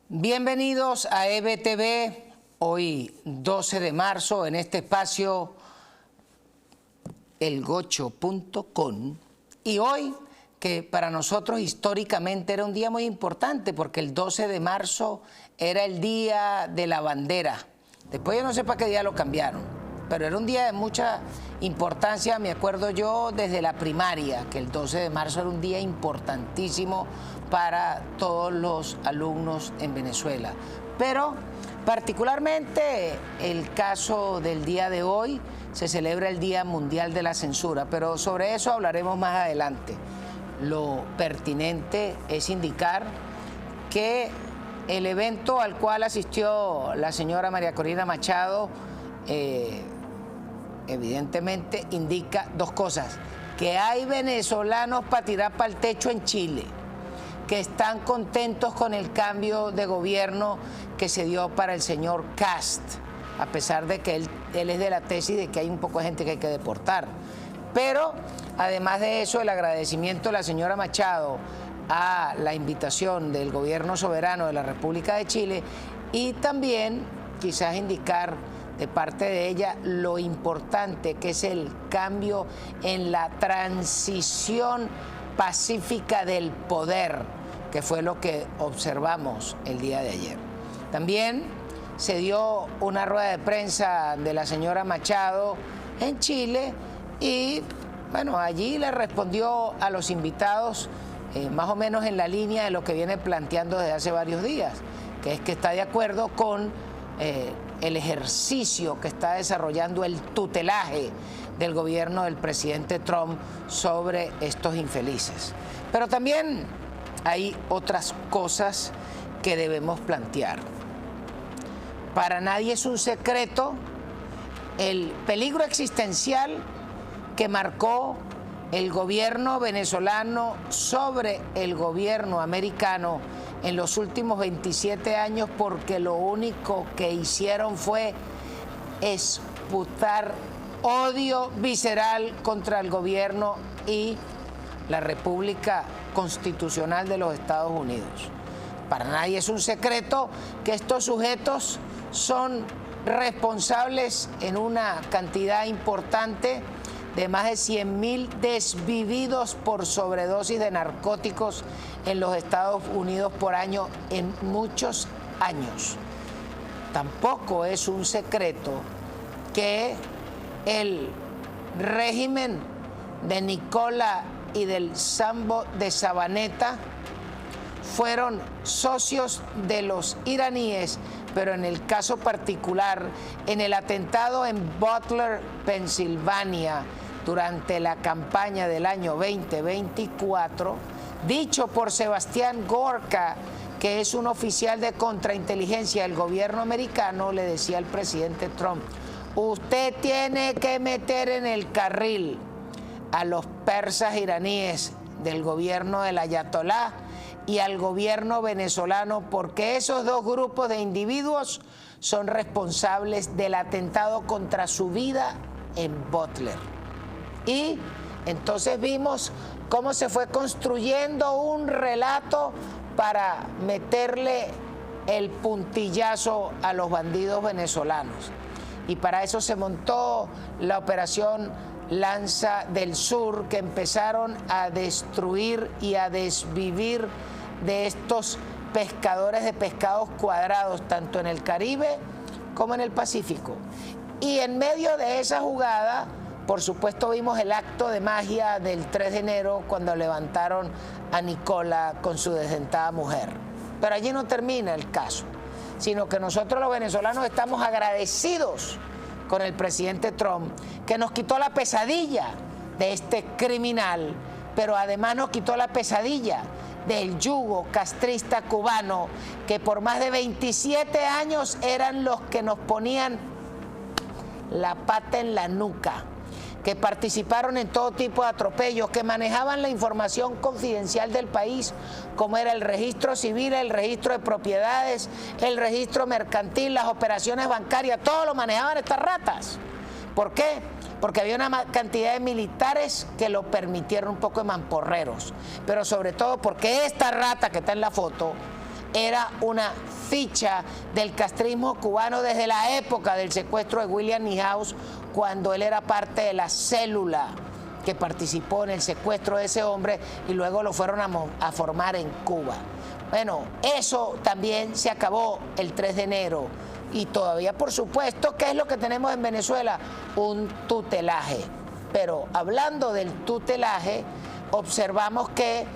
Bienvenidos a EBTV, hoy 12 de marzo, en este espacio elgocho.com, y hoy, que para nosotros históricamente era un día muy importante, porque el 12 de marzo era el día de la bandera. Después yo no sé para qué día lo cambiaron, pero era un día de mucha importancia. Me acuerdo yo desde la primaria que el 12 de marzo era un día importantísimo para todos los alumnos en Venezuela. Pero particularmente el caso del día de hoy, se celebra el Día Mundial de la Censura, pero sobre eso hablaremos más adelante. Lo pertinente es indicar que el evento al cual asistió la señora María Corina Machado evidentemente indica dos cosas: que hay venezolanos para tirar para el techo en Chile, que están contentos con el cambio de gobierno que se dio para el señor Kast, a pesar de que él es de la tesis de que hay un poco de gente que hay que deportar. Pero además de eso, el agradecimiento de la señora Machado a la invitación del gobierno soberano de la República de Chile, y también quizás indicar de parte de ella lo importante que es el cambio en la transición pacífica del poder, que fue lo que observamos el día de ayer. También se dio una rueda de prensa de la señora Machado en Chile y, bueno, allí le respondió a los invitados más o menos en la línea de lo que viene planteando desde hace varios días, que es que está de acuerdo con el ejercicio que está desarrollando el tutelaje del gobierno del presidente Trump sobre estos infelices. Pero también hay otras cosas que debemos plantear. Para nadie es un secreto el peligro existencial que marcó el gobierno venezolano sobre el gobierno americano en los últimos 27 años, porque lo único que hicieron fue esputar odio visceral contra el gobierno y la República Constitucional de los Estados Unidos. Para nadie es un secreto que estos sujetos son responsables en una cantidad importante de más de 100.000 desvividos por sobredosis de narcóticos en los Estados Unidos por año en muchos años. Tampoco es un secreto que el régimen de Nicola y del Sambo de Sabaneta fueron socios de los iraníes, pero en el caso particular, en el atentado en Butler, Pensilvania, durante la campaña del año 2024, dicho por Sebastián Gorka, que es un oficial de contrainteligencia del gobierno americano, le decía al presidente Trump: usted tiene que meter en el carril a los persas iraníes del gobierno del ayatolá y al gobierno venezolano, porque esos dos grupos de individuos son responsables del atentado contra su vida en Butler. Y entonces vimos cómo se fue construyendo un relato para meterle el puntillazo a los bandidos venezolanos. Y para eso se montó la operación Lanza del Sur, que empezaron a destruir y a desvivir de estos pescadores de pescados cuadrados, tanto en el Caribe como en el Pacífico. Y en medio de esa jugada, por supuesto, vimos el acto de magia del 3 de enero, cuando levantaron a Nicola con su desdentada mujer. Pero allí no termina el caso, sino que nosotros los venezolanos estamos agradecidos con el presidente Trump, que nos quitó la pesadilla de este criminal, pero además nos quitó la pesadilla del yugo castrista cubano, que por más de 27 años eran los que nos ponían la pata en la nuca, que participaron en todo tipo de atropellos, que manejaban la información confidencial del país, como era el registro civil, el registro de propiedades, el registro mercantil, las operaciones bancarias, todo lo manejaban estas ratas. ¿Por qué? Porque había una cantidad de militares que lo permitieron, un poco de mamporreros, pero sobre todo porque esta rata que está en la foto era una ficha del castrismo cubano desde la época del secuestro de William Niehaus, cuando él era parte de la célula que participó en el secuestro de ese hombre y luego lo fueron a formar en Cuba. Bueno, eso también se acabó el 3 de enero. Y todavía, por supuesto, ¿qué es lo que tenemos en Venezuela? Un tutelaje. Pero hablando del tutelaje, observamos que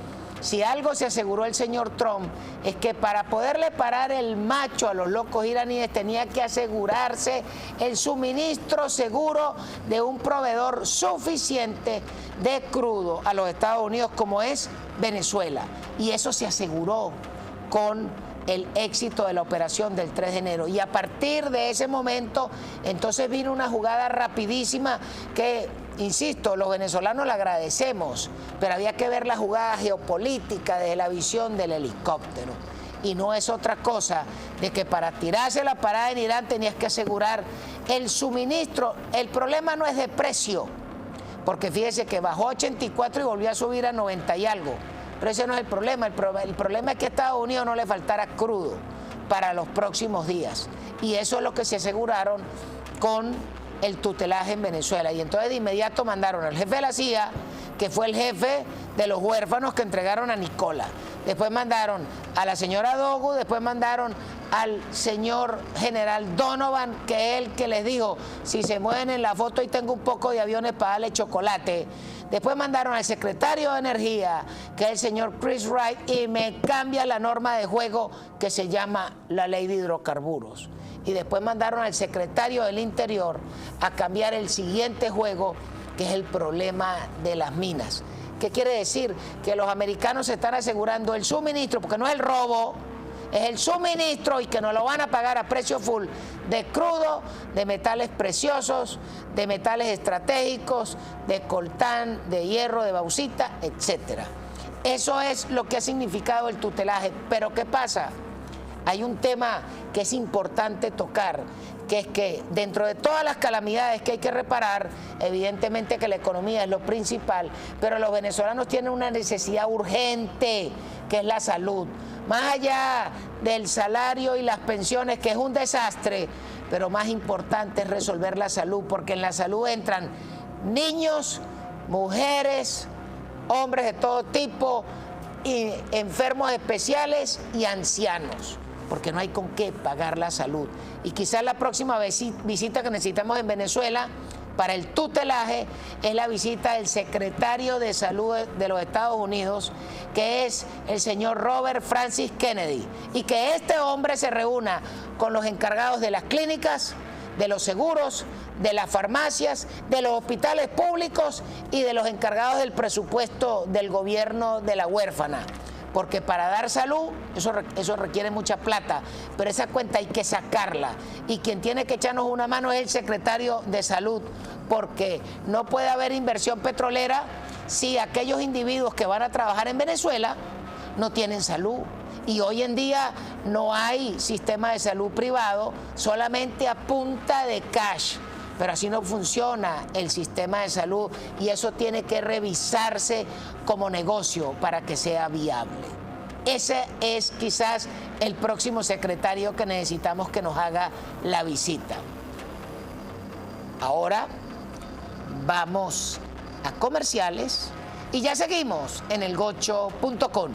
si algo se aseguró el señor Trump es que para poderle parar el macho a los locos iraníes tenía que asegurarse el suministro seguro de un proveedor suficiente de crudo a los Estados Unidos como es Venezuela. Y eso se aseguró con el éxito de la operación del 3 de enero. Y a partir de ese momento, entonces vino una jugada rapidísima que, insisto, los venezolanos la agradecemos, pero había que ver la jugada geopolítica desde la visión del helicóptero. Y no es otra cosa de que para tirarse la parada en Irán tenías que asegurar el suministro. El problema no es de precio, porque fíjese que bajó a 84 y volvió a subir a 90 y algo. Pero ese no es el problema. El problema es que a Estados Unidos no le faltara crudo para los próximos días. Y eso es lo que se aseguraron con el tutelaje en Venezuela. Y entonces de inmediato mandaron al jefe de la CIA, que fue el jefe de los huérfanos que entregaron a Nicola. Después mandaron a la señora Dogu, después mandaron al señor general Donovan, que es el que les dijo, si se mueven en la foto y tengo un poco de aviones para darle chocolate. Después mandaron al secretario de Energía, que es el señor Chris Wright, y me cambia la norma de juego que se llama la ley de hidrocarburos. Y después mandaron al secretario del Interior a cambiar el siguiente juego, que es el problema de las minas. ¿Qué quiere decir? Que los americanos se están asegurando el suministro, porque no es el robo, es el suministro, y que nos lo van a pagar a precio full de crudo, de metales preciosos, de metales estratégicos, de coltán, de hierro, de bauxita, etc. Eso es lo que ha significado el tutelaje. Pero ¿qué pasa? Hay un tema que es importante tocar, que es que dentro de todas las calamidades que hay que reparar, evidentemente que la economía es lo principal, pero los venezolanos tienen una necesidad urgente, que es la salud. Más allá del salario y las pensiones, que es un desastre, pero más importante es resolver la salud, porque en la salud entran niños, mujeres, hombres de todo tipo, y enfermos especiales y ancianos, porque no hay con qué pagar la salud. Y quizás la próxima visita que necesitamos en Venezuela para el tutelaje es la visita del secretario de Salud de los Estados Unidos, que es el señor Robert Francis Kennedy, y que este hombre se reúna con los encargados de las clínicas, de los seguros, de las farmacias, de los hospitales públicos y de los encargados del presupuesto del gobierno de la huérfana. Porque para dar salud, eso requiere mucha plata, pero esa cuenta hay que sacarla. Y quien tiene que echarnos una mano es el secretario de Salud, porque no puede haber inversión petrolera si aquellos individuos que van a trabajar en Venezuela no tienen salud. Y hoy en día no hay sistema de salud privado, solamente a punta de cash. Pero así no funciona el sistema de salud, y eso tiene que revisarse como negocio para que sea viable. Ese es quizás el próximo secretario que necesitamos que nos haga la visita. Ahora vamos a comerciales y ya seguimos en elgocho.com.